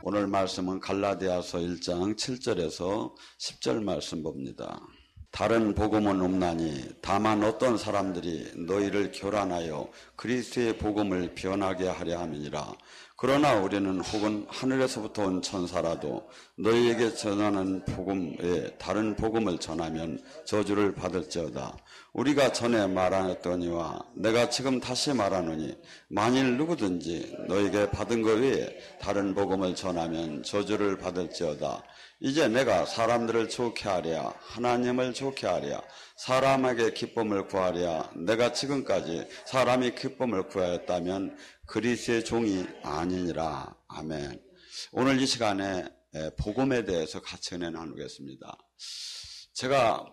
오늘 말씀은 갈라디아서 1장 7절에서 10절 말씀 봅니다. 다른 복음은 없나니 다만 어떤 사람들이 너희를 교란하여 그리스도의 복음을 변하게 하려 함이니라. 그러나 우리는 혹은 하늘에서부터 온 천사라도 너희에게 전하는 복음에 다른 복음을 전하면 저주를 받을지어다. 우리가 전에 말하였더니와 내가 지금 다시 말하노니 만일 누구든지 너희에게 받은 것 외에 다른 복음을 전하면 저주를 받을지어다. 이제 내가 사람들을 좋게 하랴 하나님을 좋게 하랴 사람에게 기쁨을 구하랴 내가 지금까지 사람이 기쁨을 구하였다면 그리스도의 종이 아니니라. 아멘. 오늘 이 시간에 복음에 대해서 같이 은혜 나누겠습니다. 제가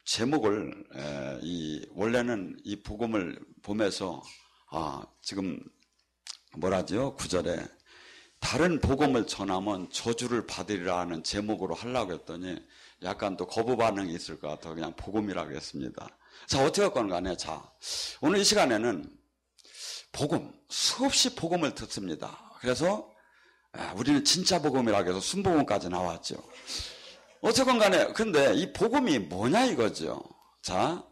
제목을 원래는 이 복음을 보면서 지금 뭐라죠? 9절에 다른 복음을 전하면 저주를 받으리라 하는 제목으로 하려고 했더니 약간 또 거부 반응이 있을 것 같아서 그냥 복음이라고 했습니다. 자, 어떻게 간에 자, 오늘 이 시간에는 복음, 수없이 복음을 듣습니다. 그래서 우리는 진짜 복음이라고 해서 순복음까지 나왔죠. 어쨌건 간에 근데 이 복음이 뭐냐 이거죠. 자,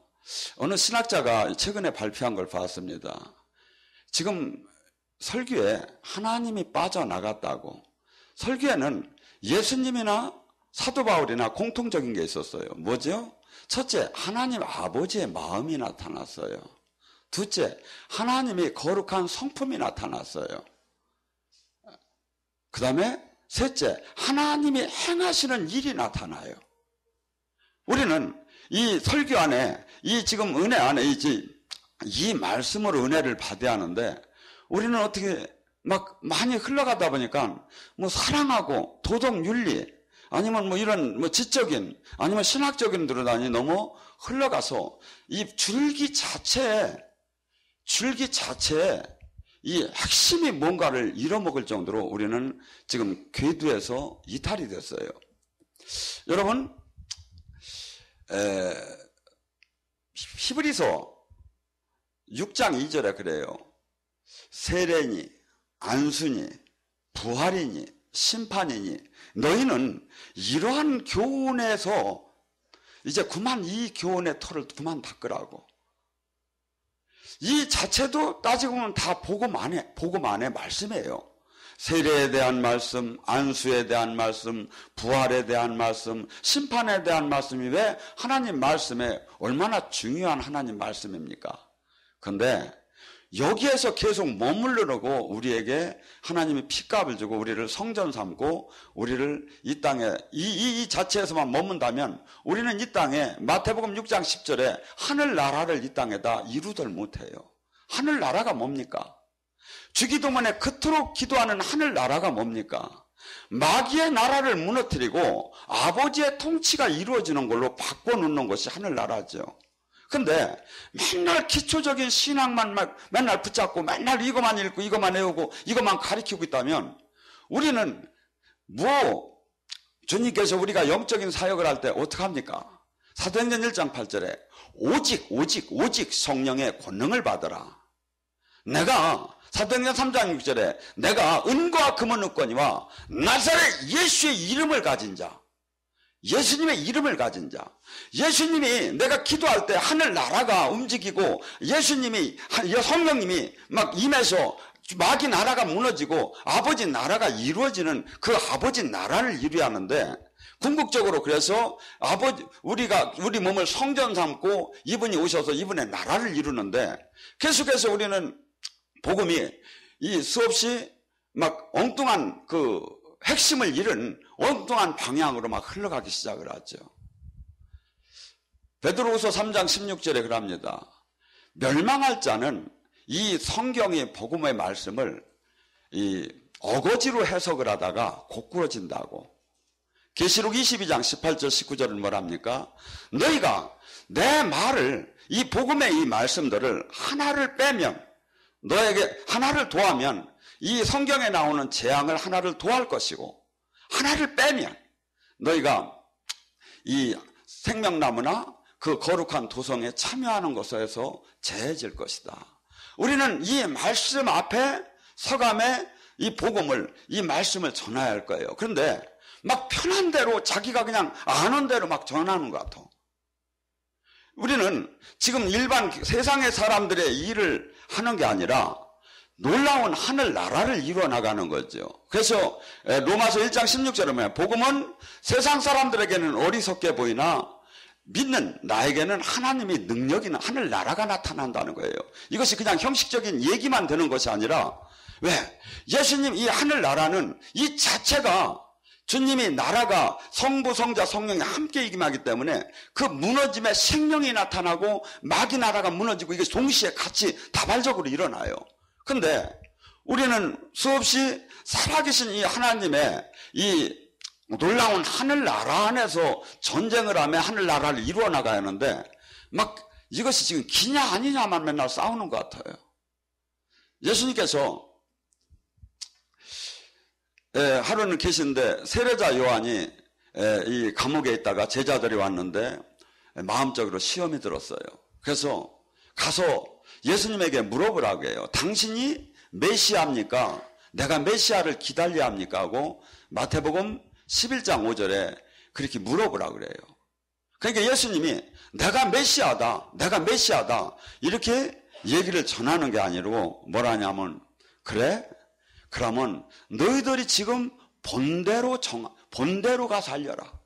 어느 신학자가 최근에 발표한 걸 봤습니다. 지금 설교에 하나님이 빠져나갔다고. 설교에는 예수님이나 사도 바울이나 공통적인 게 있었어요. 뭐죠? 첫째, 하나님 아버지의 마음이 나타났어요. 둘째, 하나님이 거룩한 성품이 나타났어요. 그 다음에 셋째, 하나님이 행하시는 일이 나타나요. 우리는 이 설교 안에, 이 지금 은혜 안에 이 말씀으로 은혜를 받아야 하는데 우리는 어떻게 막 많이 흘러가다 보니까 뭐 사랑하고 도덕 윤리 아니면 뭐 이런 뭐 지적인 아니면 신학적인 들어다니 너무 흘러가서 이 줄기 자체에 이 핵심이 뭔가를 잃어먹을 정도로 우리는 지금 궤도에서 이탈이 됐어요. 여러분, 히브리서 6장 2절에 그래요. 세례니, 안수니, 부활이니, 심판이니 너희는 이러한 교훈에서 이제 그만 이 교훈의 털을 그만 닦으라고. 이 자체도 따지고 보면 다 복음 안에 말씀이에요. 세례에 대한 말씀, 안수에 대한 말씀, 부활에 대한 말씀, 심판에 대한 말씀이 왜 하나님 말씀에 얼마나 중요한 하나님 말씀입니까? 그런데 여기에서 계속 머무르려고 우리에게 하나님이 핏값을 주고 우리를 성전 삼고 우리를 이 땅에 이 자체에서만 머문다면 우리는 이 땅에 마태복음 6장 10절에 하늘나라를 이 땅에다 이루들 못해요. 하늘나라가 뭡니까? 주기도문에 그토록 기도하는 하늘나라가 뭡니까? 마귀의 나라를 무너뜨리고 아버지의 통치가 이루어지는 걸로 바꿔놓는 것이 하늘나라죠. 근데 맨날 기초적인 신앙만 맨날 붙잡고 맨날 이것만 읽고 이것만 외우고 이것만 가르치고 있다면 우리는 주님께서 우리가 영적인 사역을 할 때 어떻게 합니까? 사도행전 1장 8절에 오직 성령의 권능을 받으라. 내가 사도행전 3장 6절에 내가 은과 금은 얻거니와 나사렛 예수의 이름을 가진 자, 예수님의 이름을 가진 자, 예수님이 내가 기도할 때 하늘나라가 움직이고 예수님이 성령님이 막 임해서 마귀 나라가 무너지고 아버지 나라가 이루어지는 그 아버지 나라를 이루어야 하는데 궁극적으로 그래서 우리 몸을 성전 삼고 이분이 오셔서 이분의 나라를 이루는데 계속해서 우리는 복음이 이 수없이 막 엉뚱한 그 핵심을 잃은 엉뚱한 방향으로 막 흘러가기 시작을 하죠. 베드로후서 3장 16절에 그럽니다. 멸망할 자는 이 성경의 복음의 말씀을 이 어거지로 해석을 하다가 고꾸러진다고. 계시록 22장 18절 19절은 뭐랍니까? 너희가 내 말을 이 복음의 이 말씀들을 하나를 빼면 너에게 하나를 더하면 이 성경에 나오는 재앙을 하나를 더할 것이고 하나를 빼면 너희가 이 생명나무나 그 거룩한 도성에 참여하는 것에서 제해질 것이다. 우리는 이 말씀 앞에 서감에 이 복음을, 이 말씀을 전해야 할 거예요. 그런데 막 편한 대로 자기가 그냥 아는 대로 막 전하는 것 같아. 우리는 지금 일반 세상의 사람들의 일을 하는 게 아니라 놀라운 하늘 나라를 이루어 나가는 거죠. 그래서 로마서 1장 16절에 보면 복음은 세상 사람들에게는 어리석게 보이나 믿는 나에게는 하나님의 능력이 하늘 나라가 나타난다는 거예요. 이것이 그냥 형식적인 얘기만 되는 것이 아니라 왜? 예수님 이 하늘 나라는 이 자체가 주님이 나라가 성부, 성자, 성령이 함께 임하기 때문에 그 무너짐에 생명이 나타나고 마귀 나라가 무너지고 이게 동시에 같이 다발적으로 일어나요. 근데 우리는 수없이 살아계신 이 하나님의 이 놀라운 하늘나라 안에서 전쟁을 하며 하늘나라를 이루어 나가야 하는데 막 이것이 지금 기냐 아니냐만 맨날 싸우는 것 같아요. 예수님께서 하루는 계신데 세례자 요한이 이 감옥에 있다가 제자들이 왔는데 마음적으로 시험이 들었어요. 그래서 가서 예수님에게 물어보라고 해요. 당신이 메시아입니까? 내가 메시아를 기다려야 합니까? 하고 마태복음 11장 5절에 그렇게 물어보라고 그래요. 그러니까 예수님이 내가 메시아다, 내가 메시아다 이렇게 얘기를 전하는 게 아니고 뭐라 하냐면 그래? 그러면 너희들이 지금 본대로 가서 알려라.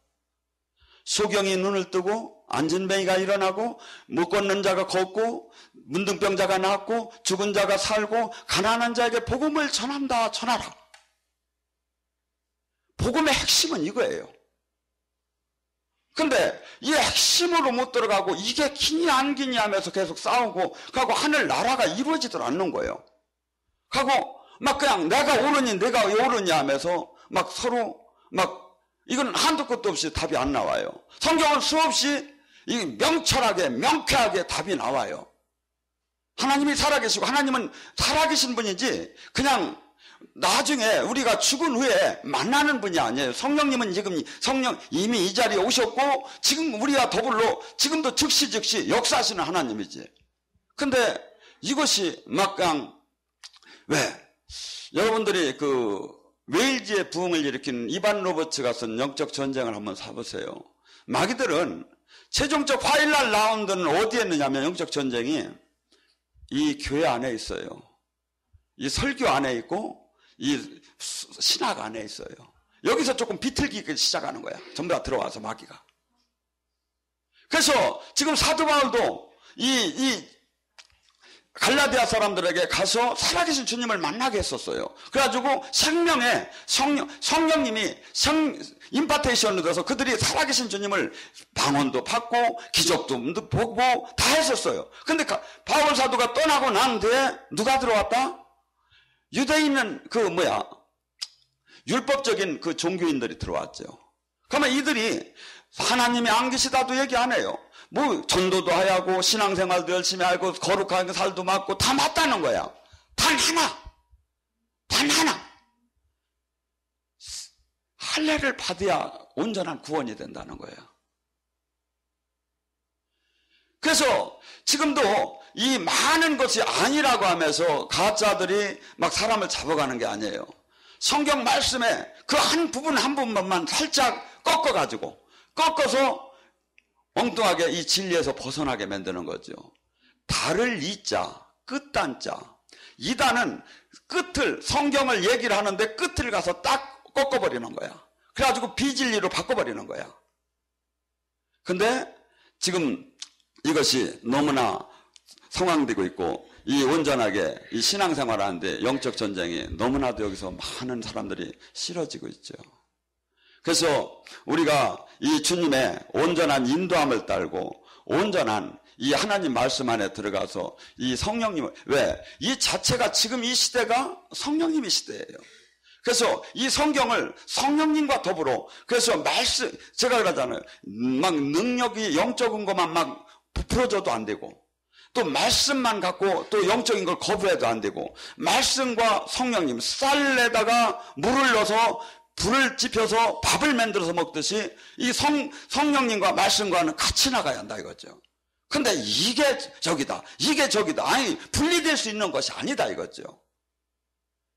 소경이 눈을 뜨고 안진뱅이가 일어나고 못 걷는 자가 걷고 문둥병자가 낫고 죽은 자가 살고 가난한 자에게 복음을 전한다. 전하라. 복음의 핵심은 이거예요. 근데 이 핵심으로 못 들어가고 이게 기니 안 기니 하면서 계속 싸우고 가고 하늘 나라가 이루어지질 않는 거예요. 가고 막 그냥 내가 옳으니 내가 옳으니 하면서 막 서로 막 이건 한도 끝도 없이 답이 안 나와요. 성경은 수없이 명철하게 명쾌하게 답이 나와요. 하나님이 살아계시고 하나님은 살아계신 분이지 그냥 나중에 우리가 죽은 후에 만나는 분이 아니에요. 성령님은 지금 성령 이미 이 자리에 오셨고 지금 우리와 더불어 지금도 즉시 역사하시는 하나님이지. 근데 이것이 막 그냥 왜? 여러분들이 그 웨일즈의 부흥을 일으킨 이반 로버츠가 쓴 영적 전쟁을 한번 사보세요. 마귀들은 최종적 파이널 라운드는 어디에 있느냐면 영적 전쟁이 이 교회 안에 있어요. 이 설교 안에 있고 이 신학 안에 있어요. 여기서 조금 비틀기 시작하는 거야. 전부 다 들어와서 마귀가. 그래서 지금 사도 바울도 이 갈라디아 사람들에게 가서 살아계신 주님을 만나게 했었어요. 그래가지고 생명의 성령님이 임파테이션으로 돼서 그들이 살아계신 주님을 방언도 받고 기적도 보고 다 했었어요. 근데 바울 사도가 떠나고 난 뒤에 누가 들어왔다? 유대인은 율법적인 그 종교인들이 들어왔죠. 그러면 이들이 하나님이 안 계시다도 얘기 안 해요. 뭐 전도도 하고 신앙생활도 열심히 하고 거룩하게 살도 맞고 다 맞다는 거야. 단 하나 할례를 받아야 온전한 구원이 된다는 거예요. 그래서 지금도 이 많은 것이 아니라고 하면서 가짜들이 막 사람을 잡아가는 게 아니에요. 성경 말씀에 그 한 부분만 살짝 꺾어서 엉뚱하게 이 진리에서 벗어나게 만드는 거죠. 달을 이자, 끝단자. 이단은 끝을, 성경을 얘기를 하는데 끝을 가서 딱 꺾어버리는 거야. 그래가지고 비진리로 바꿔버리는 거야. 근데 지금 이것이 너무나 성황되고 있고 이 온전하게 이 신앙생활 하는데 영적 전쟁이 너무나도 여기서 많은 사람들이 싫어지고 있죠. 그래서 우리가 이 주님의 온전한 인도함을 따르고 온전한 이 하나님 말씀 안에 들어가서 이 성령님을 왜? 이 자체가 지금 이 시대가 성령님의 시대예요. 그래서 이 성경을 성령님과 더불어 그래서 말씀 제가 그러잖아요. 막 능력이 영적인 것만 막 부풀어져도 안 되고 또 말씀만 갖고 또 영적인 걸 거부해도 안 되고 말씀과 성령님 쌀에다가 물을 넣어서 불을 지펴서 밥을 만들어서 먹듯이 이 성령님과 말씀과는 같이 나가야 한다 이거죠. 근데 이게 저기다 아니 분리될 수 있는 것이 아니다 이거죠.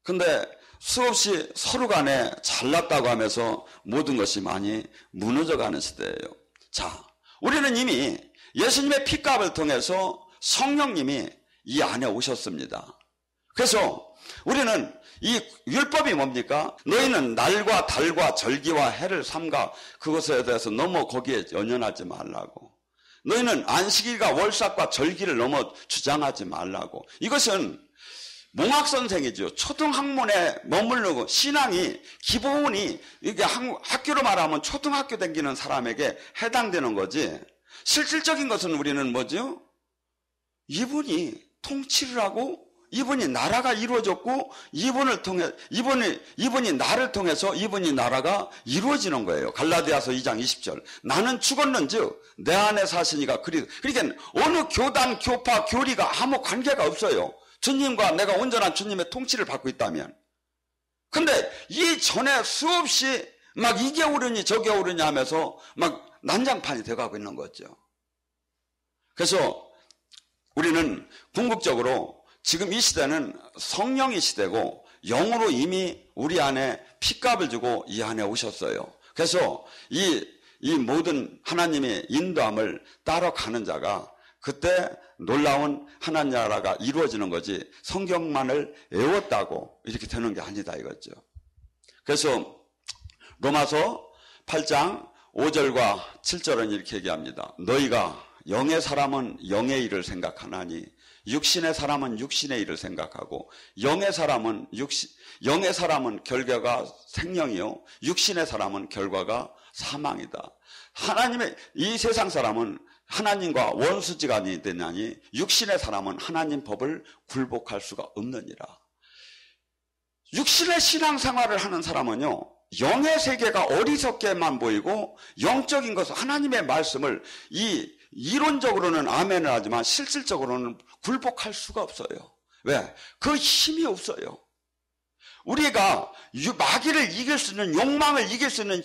근데 수없이 서로 간에 잘났다고 하면서 모든 것이 많이 무너져가는 시대예요. 자, 우리는 이미 예수님의 피값을 통해서 성령님이 이 안에 오셨습니다. 그래서 우리는 이 율법이 뭡니까? 너희는 날과 달과 절기와 해를 삼가 그것에 대해서 너무 거기에 연연하지 말라고. 너희는 안식일과 월삭과 절기를 너무 주장하지 말라고. 이것은 몽학선생이죠. 초등학문에 머무르고 신앙이 기본이 이게 학교로 말하면 초등학교 다니는 사람에게 해당되는 거지. 실질적인 것은 우리는 뭐죠? 이분이 통치를 하고 이분이 나라가 이루어졌고 이분을 통해 이분이 나를 통해서 이분이 나라가 이루어지는 거예요. 갈라디아서 2장 20절. 나는 죽었는즉 내 안에 사시니가 그러니까 어느 교단, 교파, 교리가 아무 관계가 없어요. 주님과 내가 온전한 주님의 통치를 받고 있다면. 근데 이 전에 수없이 막 이게 오르니 저게 오르니 하면서 막 난장판이 돼가고 있는 거죠. 그래서 우리는 궁극적으로 지금 이 시대는 성령의 시대고 영으로 이미 우리 안에 피값을 주고 이 안에 오셨어요. 그래서 이 모든 하나님의 인도함을 따라가는 자가 그때 놀라운 하나님 나라가 이루어지는 거지 성경만을 외웠다고 이렇게 되는 게 아니다 이거죠. 그래서 로마서 8장 5절과 7절은 이렇게 얘기합니다. 너희가 영의 사람은 영의 일을 생각하나니 육신의 사람은 육신의 일을 생각하고 영의 사람은 결과가 생명이요 육신의 사람은 결과가 사망이다. 하나님의 이 세상 사람은 하나님과 원수지간이 되나니 육신의 사람은 하나님 법을 굴복할 수가 없느니라. 육신의 신앙생활을 하는 사람은요 영의 세계가 어리석게만 보이고 영적인 것은 하나님의 말씀을 이론적으로는 아멘을 하지만 실질적으로는 굴복할 수가 없어요. 왜? 그 힘이 없어요. 우리가 마귀를 이길 수 있는 욕망을 이길 수 있는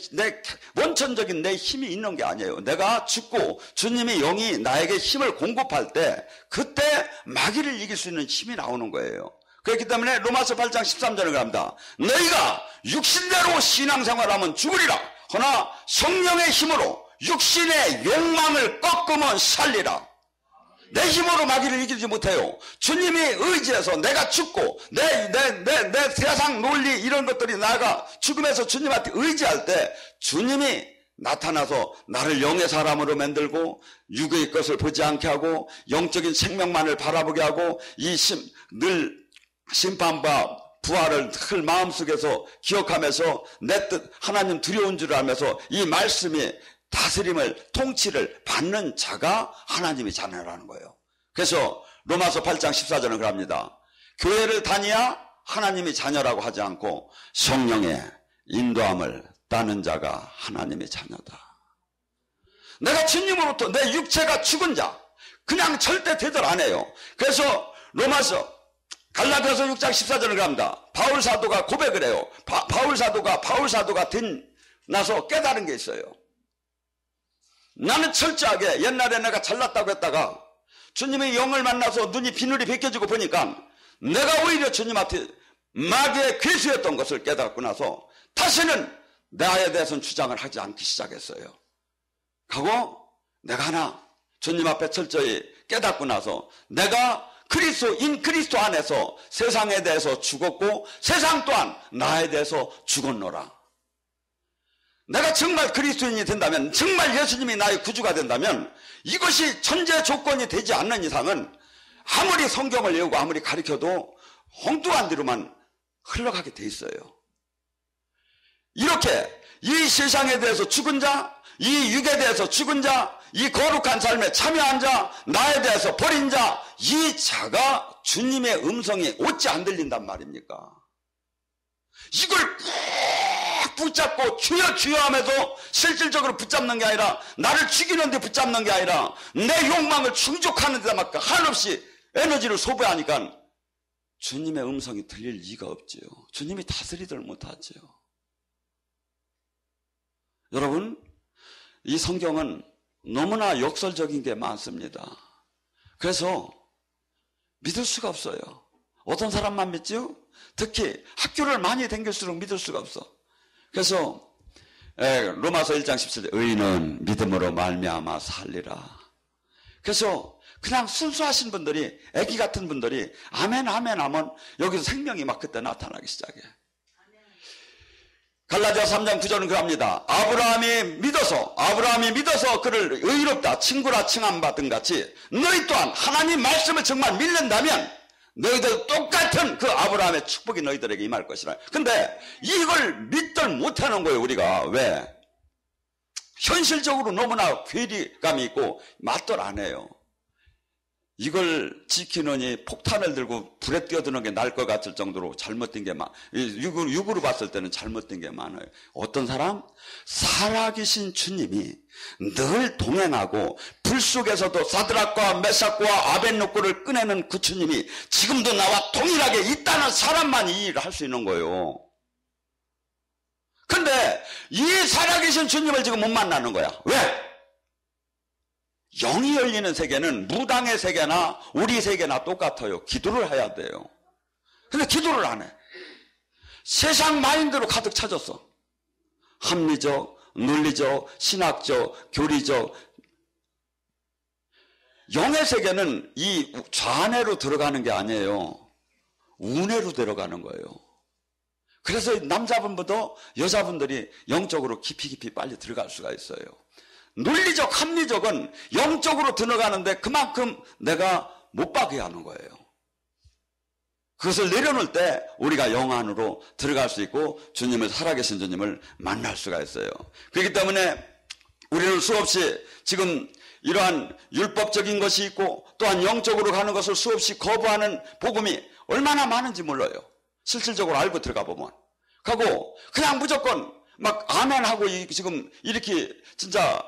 원천적인 내 힘이 있는 게 아니에요. 내가 죽고 주님의 영이 나에게 힘을 공급할 때 그때 마귀를 이길 수 있는 힘이 나오는 거예요. 그렇기 때문에 로마서 8장 13절을 갑니다. 너희가 육신대로 신앙생활하면 죽으리라. 허나 성령의 힘으로 육신의 욕망을 꺾으면 살리라. 내 힘으로 마귀를 이기지 못해요. 주님이 의지해서 내가 죽고 내 세상 논리 이런 것들이 나가 죽음에서 주님한테 의지할 때 주님이 나타나서 나를 영의 사람으로 만들고 육의 것을 보지 않게 하고 영적인 생명만을 바라보게 하고 늘 심판과 부활을 늘 마음속에서 기억하면서 내 뜻 하나님 두려운 줄 알면서 이 말씀이 다스림을 통치를 받는 자가 하나님의 자녀라는 거예요. 그래서 로마서 8장 14절은 그럽니다. 교회를 다니야 하나님의 자녀라고 하지 않고 성령의 인도함을 따는 자가 하나님의 자녀다. 내가 주님으로부터 내 육체가 죽은 자 그냥 절대 대절 안 해요. 그래서 로마서 갈라디아서 6장 14절을 갑니다. 바울 사도가 고백을 해요. 바울 사도가 나서 깨달은 게 있어요. 나는 철저하게 옛날에 내가 잘났다고 했다가 주님의 영을 만나서 눈이 비늘이 벗겨지고 보니까 내가 오히려 주님한테 마귀의 괴수였던 것을 깨닫고 나서 다시는 나에 대해서는 주장을 하지 않기 시작했어요. 하고 내가 하나 주님 앞에 철저히 깨닫고 나서 내가 그리스도 안에서 세상에 대해서 죽었고 세상 또한 나에 대해서 죽었노라. 내가 정말 그리스도인이 된다면 정말 예수님이 나의 구주가 된다면 이것이 전제 조건이 되지 않는 이상은 아무리 성경을 외우고 아무리 가르쳐도 엉뚱한 대로만 흘러가게 돼 있어요. 이렇게 이 세상에 대해서 죽은 자, 이 육에 대해서 죽은 자, 이 거룩한 삶에 참여한 자, 나에 대해서 버린 자, 이 자가 주님의 음성이 어찌 안 들린단 말입니까? 이걸 꼭 붙잡고 주여 주여 하면서 실질적으로 붙잡는 게 아니라 나를 죽이는 데 붙잡는 게 아니라 내 욕망을 충족하는 데다 막 한없이 에너지를 소비하니까 주님의 음성이 들릴 리가 없지요. 주님이 다스리들 못하지요. 여러분, 이 성경은 너무나 역설적인 게 많습니다. 그래서 믿을 수가 없어요. 어떤 사람만 믿지요? 특히 학교를 많이 다닐수록 믿을 수가 없어. 그래서 로마서 1장 17절 의인은 믿음으로 말미암아 살리라. 그래서 그냥 순수하신 분들이, 애기 같은 분들이 아멘 아멘 하면 여기서 생명이 막 그때 나타나기 시작해. 갈라디아 3장 9절은 그럽니다. 아브라함이 믿어서 그를 의롭다 친구라 칭함받은 같이 너희 또한 하나님 말씀을 정말 믿는다면 너희들 똑같은 그 아브라함의 축복이 너희들에게 임할 것이라. 근데 이걸 믿들 못하는 거예요. 우리가. 왜? 현실적으로 너무나 괴리감이 있고 맛들 안 해요. 이걸 지키느니 폭탄을 들고 불에 뛰어드는 게 나을 것 같을 정도로 잘못된 게 육으로 봤을 때는 잘못된 게 많아요. 어떤 사람? 살아계신 주님이 늘 동행하고 불 속에서도 사드락과 메삭과 아벳노고를 꺼내는 그 주님이 지금도 나와 동일하게 있다는 사람만이 이 일을 할 수 있는 거예요. 근데 이 살아계신 주님을 지금 못 만나는 거야. 왜? 영이 열리는 세계는 무당의 세계나 우리 세계나 똑같아요. 기도를 해야 돼요. 근데 기도를 안 해. 세상 마인드로 가득 차졌어. 합리적, 논리적, 신학적, 교리적. 영의 세계는 이 좌뇌로 들어가는 게 아니에요. 우뇌로 들어가는 거예요. 그래서 남자분보다 여자분들이 영적으로 깊이 빨리 들어갈 수가 있어요. 논리적, 합리적은 영적으로 들어가는데 그만큼 내가 못 박게 하는 거예요. 그것을 내려놓을 때 우리가 영 안으로 들어갈 수 있고 주님을, 살아계신 주님을 만날 수가 있어요. 그렇기 때문에 우리는 수없이 지금 이러한 율법적인 것이 있고 또한 영적으로 가는 것을 수없이 거부하는 복음이 얼마나 많은지 몰라요. 실질적으로 알고 들어가 보면. 하고 그냥 무조건 막 아멘하고 지금 이렇게 진짜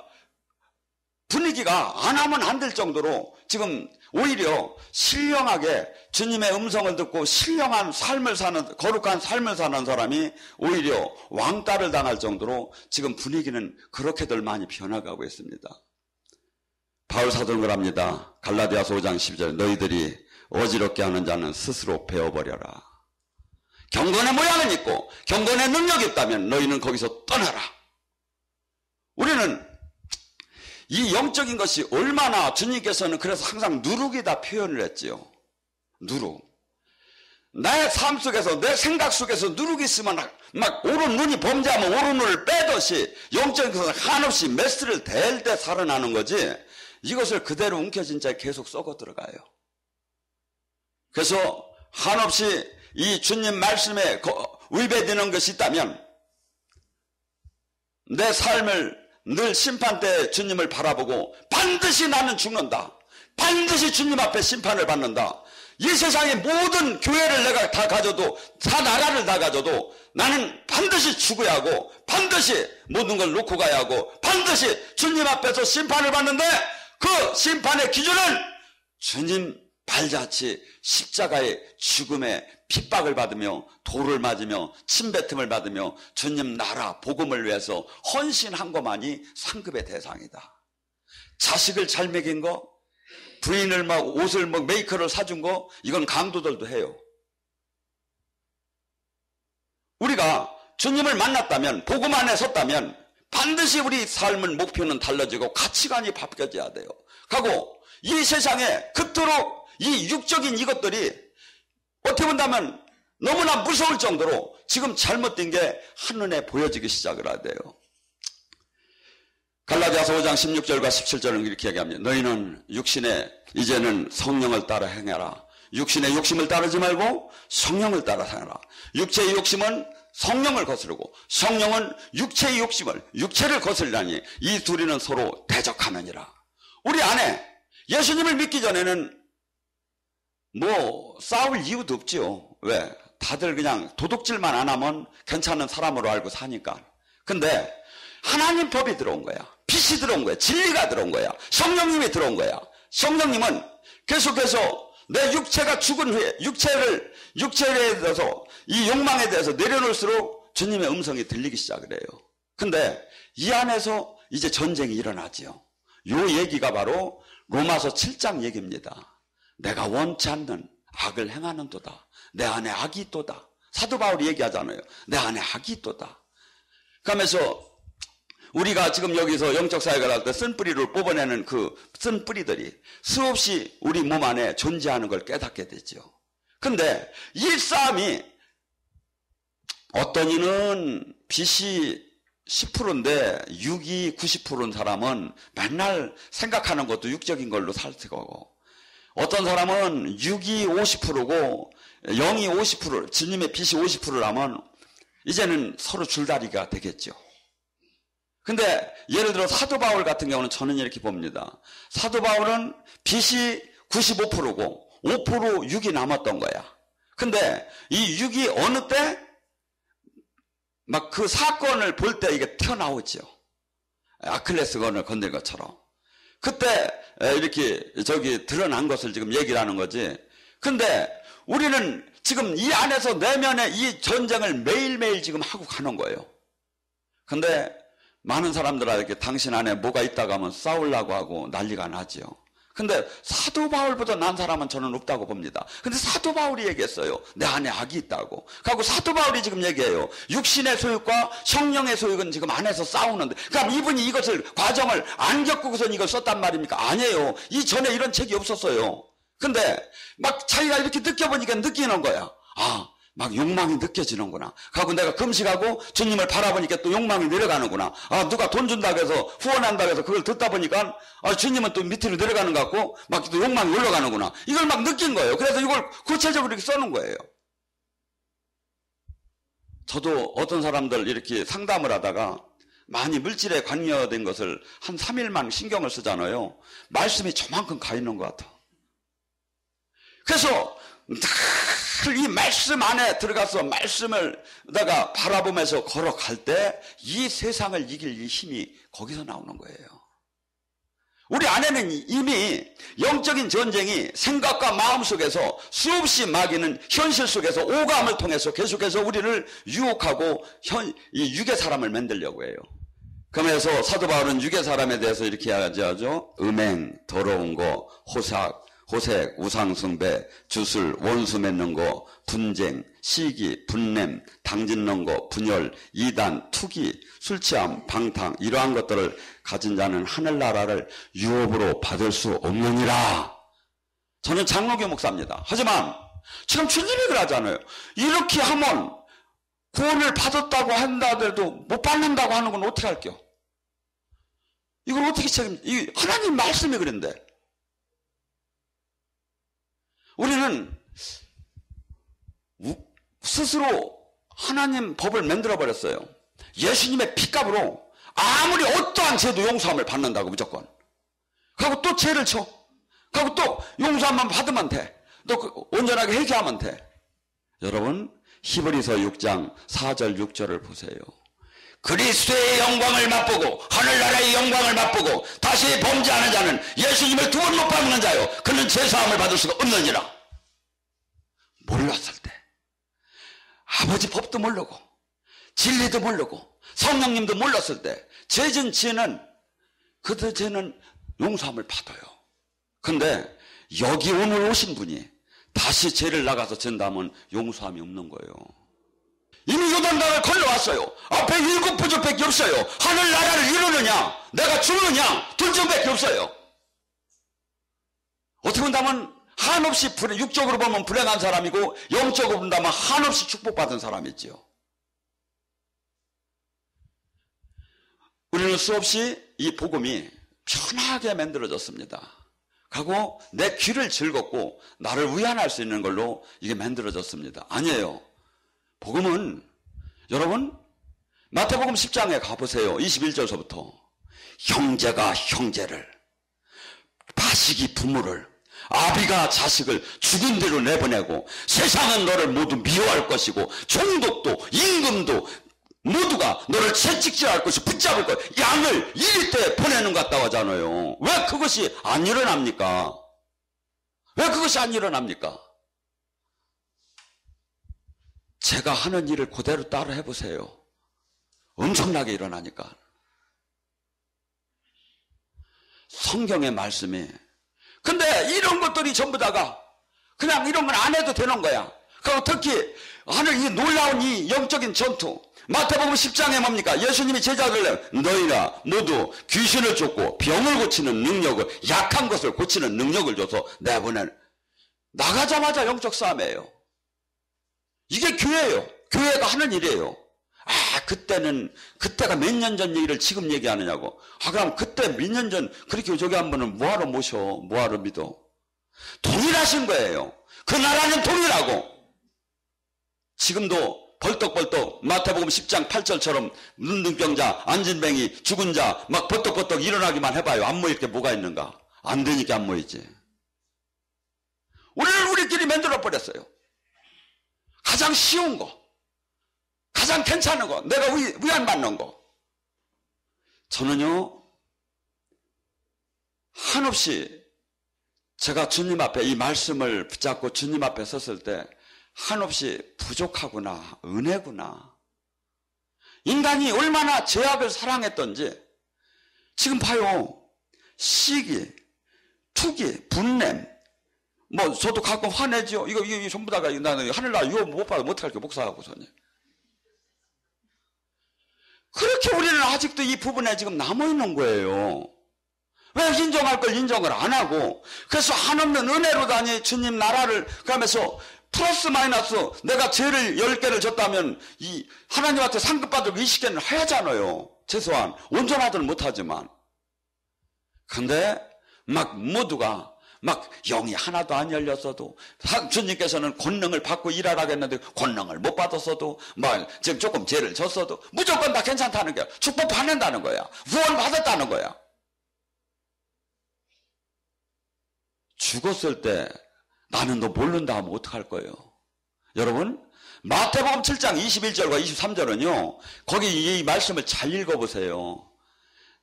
분위기가 안 하면 안 될 정도로 지금 오히려 신령하게 주님의 음성을 듣고 신령한 삶을 사는, 거룩한 삶을 사는 사람이 오히려 왕따를 당할 정도로 지금 분위기는 그렇게들 많이 변화가고 있습니다. 바울 사도는 그럽니다. 갈라디아서 5장 12절 너희들이 어지럽게 하는 자는 스스로 배워버려라. 경건의 모양은 있고 경건의 능력이 있다면 너희는 거기서 떠나라. 우리는 이 영적인 것이 얼마나 주님께서는 그래서 항상 누룩이다 표현을 했지요. 누룩. 나의 삶 속에서 내 생각 속에서 누룩이 있으면 막 오른 눈이 범죄하면 오른 눈을 빼듯이 영적인 것은 한없이 메스를 댈 때 살아나는 거지 이것을 그대로 움켜진 채 계속 썩어 들어가요. 그래서 한없이 이 주님 말씀에 위배되는 것이 있다면 내 삶을 늘 심판때 주님을 바라보고 반드시 나는 죽는다. 반드시 주님 앞에 심판을 받는다. 이 세상의 모든 교회를 내가 다 가져도 다 나라를 다 가져도 나는 반드시 죽어야 하고 반드시 모든 걸 놓고 가야 하고 반드시 주님 앞에서 심판을 받는데 그 심판의 기준은 주님 발자취 십자가의 죽음에 핍박을 받으며 돌을 맞으며 침뱉음을 받으며 주님 나라 복음을 위해서 헌신한 것만이 상급의 대상이다. 자식을 잘 먹인 거, 부인을 막 옷을 막 메이커를 사준 거 이건 강도들도 해요. 우리가 주님을 만났다면 복음 안에 섰다면 반드시 우리 삶의 목표는 달라지고 가치관이 바뀌어져야 돼요. 하고 이 세상에 그토록 이 육적인 이것들이 어떻게 본다면 너무나 무서울 정도로 지금 잘못된 게 한눈에 보여지기 시작을 하대요. 갈라디아서 5장 16절과 17절은 이렇게 얘기합니다. 너희는 육신에 이제는 성령을 따라 행해라. 육신의 욕심을 따르지 말고 성령을 따라 행하라. 육체의 욕심은 성령을 거스르고 성령은 육체의 욕심을 육체를 거스르라니 이 둘이는 서로 대적하느니라. 우리 안에 예수님을 믿기 전에는 뭐 싸울 이유도 없지요. 왜? 다들 그냥 도둑질만 안 하면 괜찮은 사람으로 알고 사니까. 근데 하나님 법이 들어온 거야. 빛이 들어온 거야. 진리가 들어온 거야. 성령님이 들어온 거야. 성령님은 계속해서 내 육체가 죽은 후에 육체에 대해서 이 욕망에 대해서 내려놓을수록 주님의 음성이 들리기 시작을 해요. 근데 이 안에서 이제 전쟁이 일어나지요. 요 얘기가 바로 로마서 7장 얘기입니다. 내가 원치 않는 악을 행하는도다. 내 안에 악이 있도다. 사도 바울이 얘기하잖아요. 내 안에 악이 있도다. 그러면서 우리가 지금 여기서 영적 사역을 할 때 쓴뿌리를 뽑아내는 그 쓴뿌리들이 수없이 우리 몸 안에 존재하는 걸 깨닫게 되죠. 근데 이 싸움이 어떤 이는 빛이 10%인데 육이 90%인 사람은 맨날 생각하는 것도 육적인 걸로 살 거고, 어떤 사람은 육이 50%고 영이 50%, 주님의 빛이 50%라면 이제는 서로 줄다리가 되겠죠. 근데 예를 들어 사도 바울 같은 경우는 저는 이렇게 봅니다. 사도 바울은 빛이 95%고 5% 육이 남았던 거야. 근데 이 육이 어느 때 막 그 사건을 볼 때 이게 튀어나오죠. 아킬레스건을 건든 것처럼. 그때 이렇게 드러난 것을 지금 얘기를 하는 거지. 근데 우리는 지금 이 안에서 내면에 이 전쟁을 매일매일 지금 하고 가는 거예요. 근데 많은 사람들에게 당신 안에 뭐가 있다고 하면 싸우려고 하고 난리가 나죠. 근데 사도 바울보다 난 사람은 저는 없다고 봅니다. 근데 사도 바울이 얘기했어요. 내 안에 악이 있다고. 그리고 사도 바울이 지금 얘기해요. 육신의 소욕과 성령의 소욕은 지금 안에서 싸우는데, 그럼 이분이 이것을 과정을 안 겪고선 이걸 썼단 말입니까? 아니에요. 이전에 이런 책이 없었어요. 근데 막 자기가 이렇게 느껴보니까 느끼는 거야. 아, 막 욕망이 느껴지는구나. 그리고 내가 금식하고 주님을 바라보니까 또 욕망이 내려가는구나. 아, 누가 돈 준다고 해서 후원한다고 해서 그걸 듣다 보니까 주님은 또 밑으로 내려가는 것 같고 막 또 욕망이 올라가는구나. 이걸 막 느낀 거예요. 그래서 이걸 구체적으로 이렇게 써놓은 거예요. 저도 어떤 사람들 이렇게 상담을 하다가 많이 물질에 관여된 것을 한 3일만 신경을 쓰잖아요. 말씀이 저만큼 가 있는 것 같아. 그래서 늘 이 말씀 안에 들어가서 말씀을 내가 바라보면서 걸어갈 때 이 세상을 이길 이 힘이 거기서 나오는 거예요. 우리 안에는 이미 영적인 전쟁이 생각과 마음 속에서 수없이 막이는 현실 속에서 오감을 통해서 계속해서 우리를 유혹하고 이 육의 사람을 만들려고 해요. 그러면서 사도 바울은 육의 사람에 대해서 이렇게 하죠. 음행, 더러운 거, 호색, 우상숭배, 주술, 원수 맺는 거, 분쟁, 시기, 분냄, 당짓는 거, 분열, 이단, 투기, 술취함, 방탕, 이러한 것들을 가진 자는 하늘나라를 유업으로 받을 수 없느니라. 저는 장로교 목사입니다. 하지만 지금 주님이 그러잖아요. 이렇게 하면 구원을 받았다고 한다더라도 못 받는다고 하는 건 어떻게 할게요? 이걸 어떻게 책임져? 하나님 말씀이 그런데. 우리는 스스로 하나님 법을 만들어버렸어요. 예수님의 피값으로 아무리 어떠한 죄도 용서함을 받는다고 무조건. 그리고 또 죄를 쳐. 그리고 또 용서함만 받으면 돼. 또 온전하게 회개하면 돼. 여러분 히브리서 6장 4절 6절을 보세요. 그리스도의 영광을 맛보고 하늘나라의 영광을 맛보고 다시 범죄하는 자는 예수님을 두 번 못 받는 자요 그는 죄사함을 받을 수가 없느니라. 몰랐을 때 아버지 법도 모르고 진리도 모르고 성령님도 몰랐을 때 죄진 죄는 그들 죄는 용서함을 받아요. 근데 여기 오늘 오신 분이 다시 죄를 나가서 진다면 용서함이 없는 거예요. 이미 요단강을 건너왔어요. 앞에 7 부족밖에 없어요. 하늘나라를 이루느냐 내가 죽느냐 둘 중밖에 없어요. 어떻게 본다면 한없이 육적으로 보면 불행한 사람이고 영적으로 본다면 한없이 축복받은 사람이지요. 우리는 수없이 이 복음이 편하게 만들어졌습니다. 하고 내 귀를 즐겁고 나를 위안할 수 있는 걸로 이게 만들어졌습니다. 아니에요. 복음은 여러분 마태복음 10장에 가보세요. 21절서부터 형제가 형제를, 자식이 부모를, 아비가 자식을 죽은 대로 내보내고 세상은 너를 모두 미워할 것이고 종독도 임금도 모두가 너를 채찍질할 것이 붙잡을 것, 양을 이릴 때 보내는 것 같다고 하잖아요. 왜 그것이 안 일어납니까? 왜 그것이 안 일어납니까? 제가 하는 일을 그대로 따라 해보세요. 엄청나게 일어나니까. 성경의 말씀이. 근데 이런 것들이 전부 다가 그냥 이런 건 안 해도 되는 거야. 그리고 특히 하늘 이 놀라운 이 영적인 전투. 마태복음 10장에 뭡니까? 예수님이 제자들을 너희가 모두 귀신을 쫓고 병을 고치는 능력을, 약한 것을 고치는 능력을 줘서 내보내. 나가자마자 영적 싸움이에요. 이게 교회예요. 교회가 하는 일이에요. 그때가 몇 년 전 얘기를 지금 얘기하느냐고. 그럼 그때 몇 년 전 그렇게 저기 한 분은 뭐하러 모셔? 뭐하러 믿어? 동일하신 거예요. 그 나라는 동일하고. 지금도 벌떡벌떡 마태복음 10장 8절처럼 눈등병자, 안진뱅이, 죽은 자 막 벌떡벌떡 일어나기만 해봐요. 안 모일 게 뭐가 있는가? 안 되니까 안 모이지. 우리를 우리끼리 만들어버렸어요. 가장 쉬운 거, 가장 괜찮은 거, 내가 위안받는 거. 저는요, 한없이 제가 주님 앞에 이 말씀을 붙잡고 주님 앞에 섰을 때 한없이 부족하구나, 은혜구나. 인간이 얼마나 죄악을 사랑했던지 지금 봐요. 시기, 투기, 분냄. 저도 가끔 화내죠. 이거 전부 다가 나는 하늘나라 유업 못 받아 못할게 목사하고서는. 그렇게 우리는 아직도 이 부분에 지금 남아있는 거예요. 왜 인정할 걸 인정을 안 하고, 그래서 한없는 은혜로 다니 주님 나라를 가면서 플러스 마이너스 내가 죄를 10개를 졌다면 이 하나님한테 상급받을 20개는 해야잖아요. 최소한 온전하지는 못하지만. 근데 막 모두가 막 영이 하나도 안 열렸어도, 주님께서는 권능을 받고 일하라고 했는데 권능을 못 받았어도, 지금 조금 죄를 졌어도 무조건 다 괜찮다는 거야. 축복 받는다는 거야. 구원 받았다는 거야. 죽었을 때 나는 너 모른다 하면 어떡할 거예요? 여러분, 마태복음 7장 21절과 23절은요, 거기 이 말씀을 잘 읽어보세요.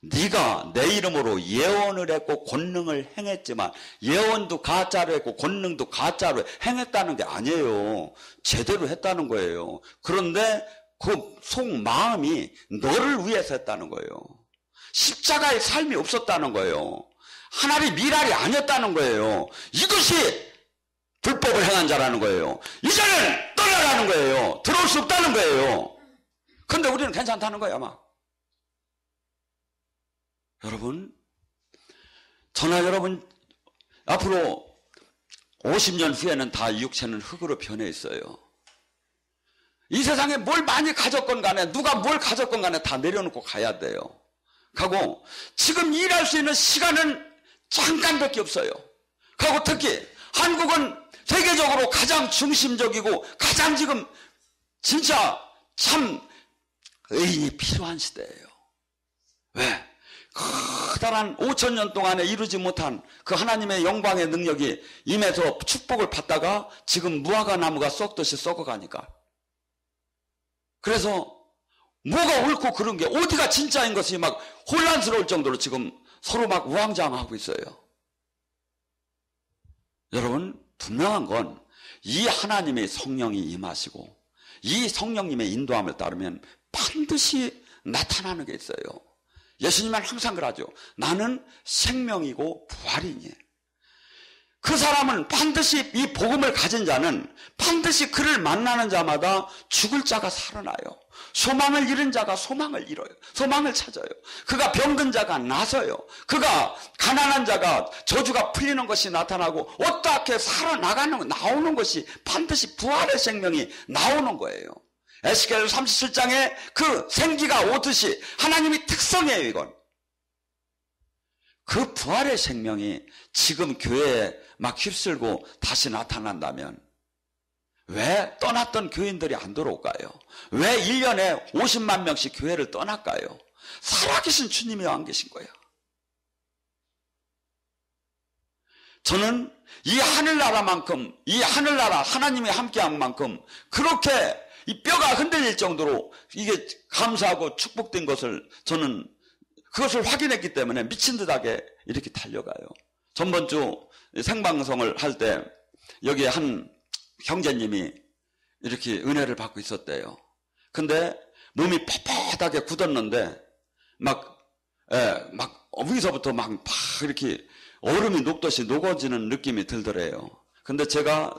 네가 내 이름으로 예언을 했고 권능을 행했지만, 예언도 가짜로 했고 권능도 가짜로 행했다는 게 아니에요. 제대로 했다는 거예요. 그런데 그 속마음이 너를 위해서 했다는 거예요. 십자가의 삶이 없었다는 거예요. 하나님 미랄이 아니었다는 거예요. 이것이 불법을 행한 자라는 거예요. 이제는 떠나라는 거예요. 들어올 수 없다는 거예요. 그런데 우리는 괜찮다는 거야 막. 여러분, 저나 여러분 앞으로 50년 후에는 다 육체는 흙으로 변해 있어요. 이 세상에 뭘 많이 가졌건 간에, 누가 뭘 가졌건 간에 다 내려놓고 가야 돼요. 가고 지금 일할 수 있는 시간은 잠깐밖에 없어요. 그리고 특히 한국은 세계적으로 가장 중심적이고 가장 지금 진짜 참 의인이 필요한 시대예요. 왜? 커다란 5,000년 동안에 이루지 못한 그 하나님의 영광의 능력이 임해서 축복을 받다가 지금 무화과 나무가 썩듯이 썩어가니까. 그래서 뭐가 옳고 그런 게 어디가 진짜인 것이 막 혼란스러울 정도로 지금 서로 막 우왕좌왕하고 있어요. 여러분, 분명한 건 이 하나님의 성령이 임하시고 이 성령님의 인도함을 따르면 반드시 나타나는 게 있어요. 예수님은 항상 그러죠. 나는 생명이고 부활이니. 그 사람은 반드시 이 복음을 가진 자는 반드시 그를 만나는 자마다 죽을 자가 살아나요. 소망을 잃은 자가 소망을 잃어요. 소망을 찾아요. 그가 병든 자가 나서요. 그가 가난한 자가 저주가 풀리는 것이 나타나고 어떻게 살아나가는 나오는 것이 반드시 부활의 생명이 나오는 거예요. 에스겔 37장에 그 생기가 오듯이 하나님의 특성이에요, 이건. 그 부활의 생명이 지금 교회에 막 휩쓸고 다시 나타난다면 왜 떠났던 교인들이 안 들어올까요? 왜 1년에 50만 명씩 교회를 떠날까요? 살아계신 주님이 안 계신 거예요. 저는 이 하늘나라만큼, 이 하늘나라 하나님이 함께한 만큼 그렇게 이 뼈가 흔들릴 정도로 이게 감사하고 축복된 것을 저는 그것을 확인했기 때문에 미친 듯하게 이렇게 달려가요. 전번주 생방송을 할 때 여기에 한 형제님이 이렇게 은혜를 받고 있었대요. 근데 몸이 뻣뻣하게 굳었는데 막 위서부터 막 이렇게 얼음이 녹듯이 녹아지는 느낌이 들더래요. 근데 제가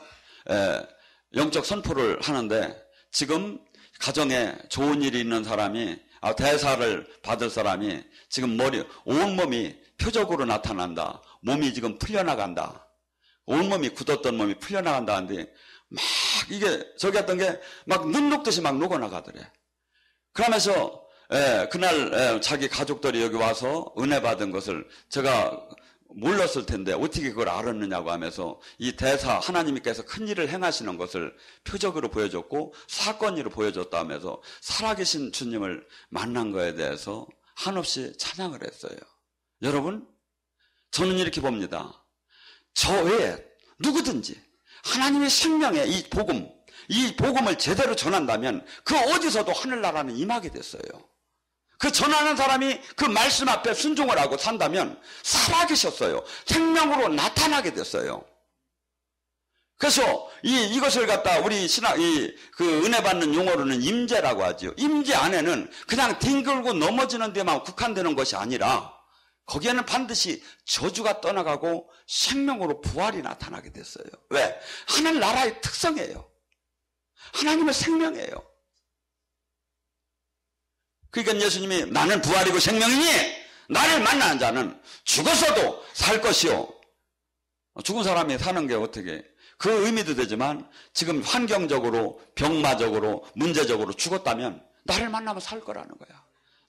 영적 선포를 하는데 지금 가정에 좋은 일이 있는 사람이 대사를 받을 사람이 지금 온몸이 표적으로 나타난다. 몸이 지금 풀려나간다. 온몸이 굳었던 몸이 풀려나간다는데 막 이게 저기 했던 게 막 눈 녹듯이 막 녹아나가더래. 그러면서 그날 자기 가족들이 여기 와서 은혜 받은 것을 제가 몰랐을 텐데 어떻게 그걸 알았느냐고 하면서 이 대사 하나님께서 큰 일을 행하시는 것을 표적으로 보여줬고 사건으로 보여줬다 하면서 살아계신 주님을 만난 거에 대해서 한없이 찬양을 했어요. 여러분, 저는 이렇게 봅니다. 저 외에 누구든지 하나님의 생명의 이 복음을 제대로 전한다면 그 어디서도 하늘나라는 임하게 됐어요. 그 전하는 사람이 그 말씀 앞에 순종을 하고 산다면 살아계셨어요. 생명으로 나타나게 됐어요. 그래서 이것을 갖다 우리 그 은혜 받는 용어로는 임재라고 하죠. 임재 안에는 그냥 뒹굴고 넘어지는 데만 국한되는 것이 아니라 거기에는 반드시 저주가 떠나가고 생명으로 부활이 나타나게 됐어요. 왜? 하늘나라의 특성이에요. 하나님의 생명이에요. 그러니까 예수님이 나는 부활이고 생명이니 나를 만나는 자는 죽었어도 살 것이요. 죽은 사람이 사는 게 어떻게 그 의미도 되지만 지금 환경적으로 병마적으로 문제적으로 죽었다면 나를 만나면 살 거라는 거야.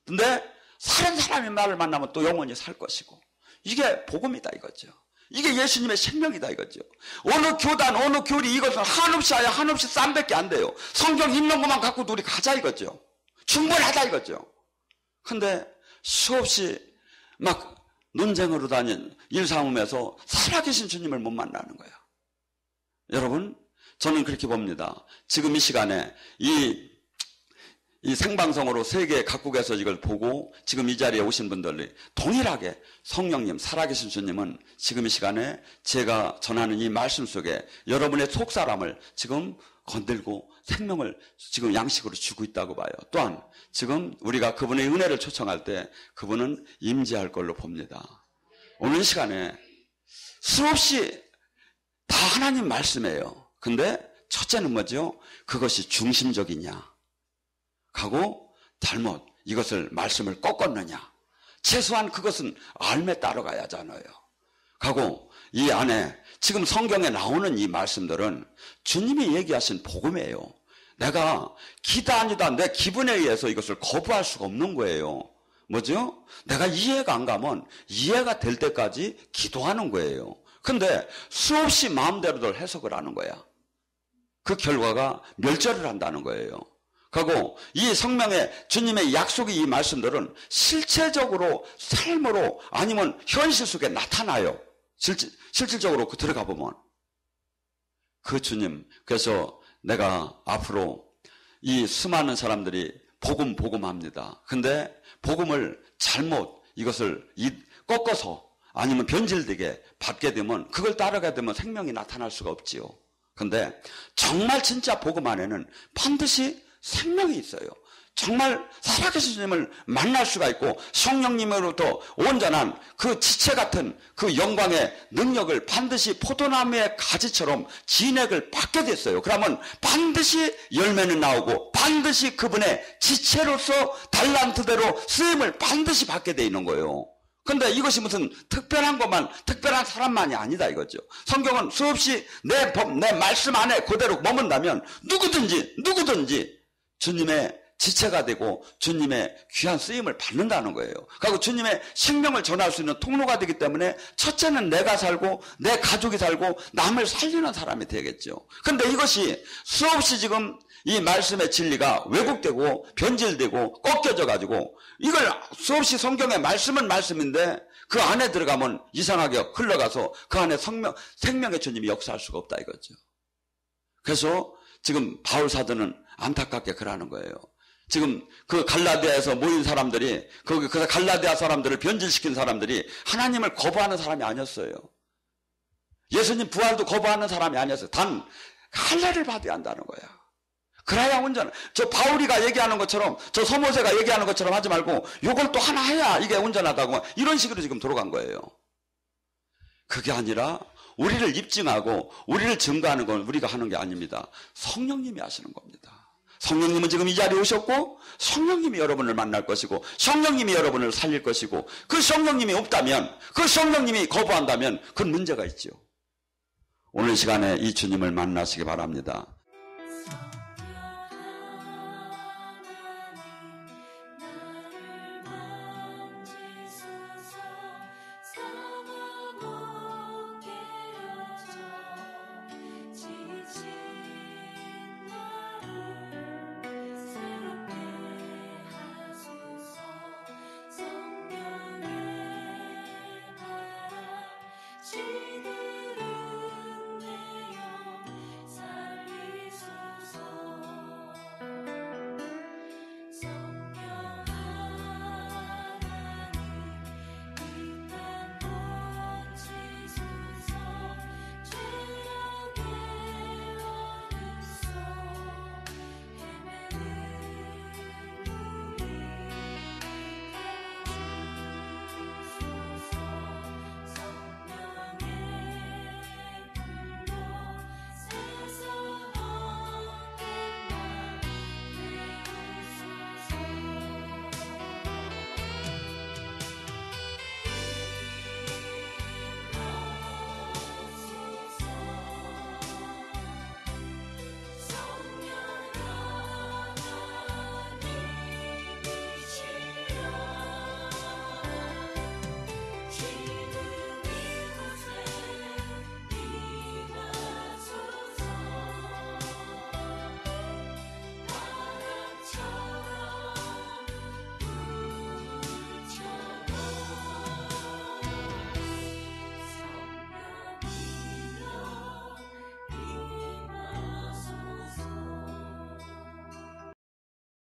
근데 사는 사람이 나를 만나면 또 영원히 살 것이고 이게 복음이다 이거죠. 이게 예수님의 생명이다 이거죠. 어느 교단 어느 교리 이것은 한없이 아야 한없이 쌈밖에 안 돼요. 성경 있는 것만 갖고도 우리 가자 이거죠. 충분하다 이거죠. 근데 수없이 막 논쟁으로 다닌 일삼음에서 살아계신 주님을 못 만나는 거야. 여러분, 저는 그렇게 봅니다. 지금 이 시간에 이 생방송으로 세계 각국에서 이걸 보고 지금 이 자리에 오신 분들이 동일하게 성령님, 살아계신 주님은 지금 이 시간에 제가 전하는 이 말씀 속에 여러분의 속사람을 지금 건들고 생명을 지금 양식으로 주고 있다고 봐요. 또한 지금 우리가 그분의 은혜를 초청할 때 그분은 임재할 걸로 봅니다. 오늘 시간에 수없이 다 하나님 말씀이에요. 근데 첫째는 뭐죠? 그것이 중심적이냐 하고 잘못 이것을 말씀을 꺾었느냐. 최소한 그것은 알매 따라가야 하잖아요. 하고 이 안에 지금 성경에 나오는 이 말씀들은 주님이 얘기하신 복음이에요. 내가 기다 아니다 내 기분에 의해서 이것을 거부할 수가 없는 거예요. 뭐죠? 내가 이해가 안 가면 이해가 될 때까지 기도하는 거예요. 근데 수없이 마음대로들 해석을 하는 거야. 그 결과가 멸절을 한다는 거예요. 그리고 이 성령의 주님의 약속의 이 말씀들은 실체적으로 삶으로 아니면 현실 속에 나타나요. 실질적으로 들어가 보면 그 주님, 그래서 내가 앞으로 이 수많은 사람들이 복음합니다. 근데 복음을 잘못 이것을 꺾어서 아니면 변질되게 받게 되면 그걸 따라가게 되면 생명이 나타날 수가 없지요. 근데 정말 진짜 복음 안에는 반드시 생명이 있어요. 정말 살아계신 주님을 만날 수가 있고 성령님으로부터 온전한 그 지체 같은 그 영광의 능력을 반드시 포도나무의 가지처럼 진액을 받게 됐어요. 그러면 반드시 열매는 나오고 반드시 그분의 지체로서 달란트대로 쓰임을 반드시 받게 돼 있는 거예요. 근데 이것이 무슨 특별한 것만, 특별한 사람만이 아니다 이거죠. 성경은 수없이 내 말씀 안에 그대로 머문다면 누구든지 주님의 지체가 되고 주님의 귀한 쓰임을 받는다는 거예요. 그리고 주님의 생명을 전할 수 있는 통로가 되기 때문에 첫째는 내가 살고 내 가족이 살고 남을 살리는 사람이 되겠죠. 근데 이것이 수없이 지금 이 말씀의 진리가 왜곡되고 변질되고 꺾여져 가지고 이걸 수없이 성경의 말씀은 말씀인데 그 안에 들어가면 이상하게 흘러가서 그 안에 생명의 주님이 역사할 수가 없다 이거죠. 그래서 지금 바울 사도는 안타깝게 그러는 거예요. 지금 그 갈라디아에서 모인 사람들이 그 갈라디아 사람들을 변질시킨 사람들이 하나님을 거부하는 사람이 아니었어요. 예수님 부활도 거부하는 사람이 아니었어요. 단 할례를 받아야 한다는 거야. 그래야 온전. 저 바울이가 얘기하는 것처럼 저 서모세가 얘기하는 것처럼 하지 말고 요걸 또 하나 해야 이게 온전하다고 이런 식으로 지금 돌아간 거예요. 그게 아니라 우리를 입증하고 우리를 증거하는 건 우리가 하는 게 아닙니다. 성령님이 하시는 겁니다. 성령님은 지금 이 자리에 오셨고 성령님이 여러분을 만날 것이고 성령님이 여러분을 살릴 것이고 그 성령님이 없다면 그 성령님이 거부한다면 그건 문제가 있죠. 오늘 시간에 이 주님을 만나시기 바랍니다.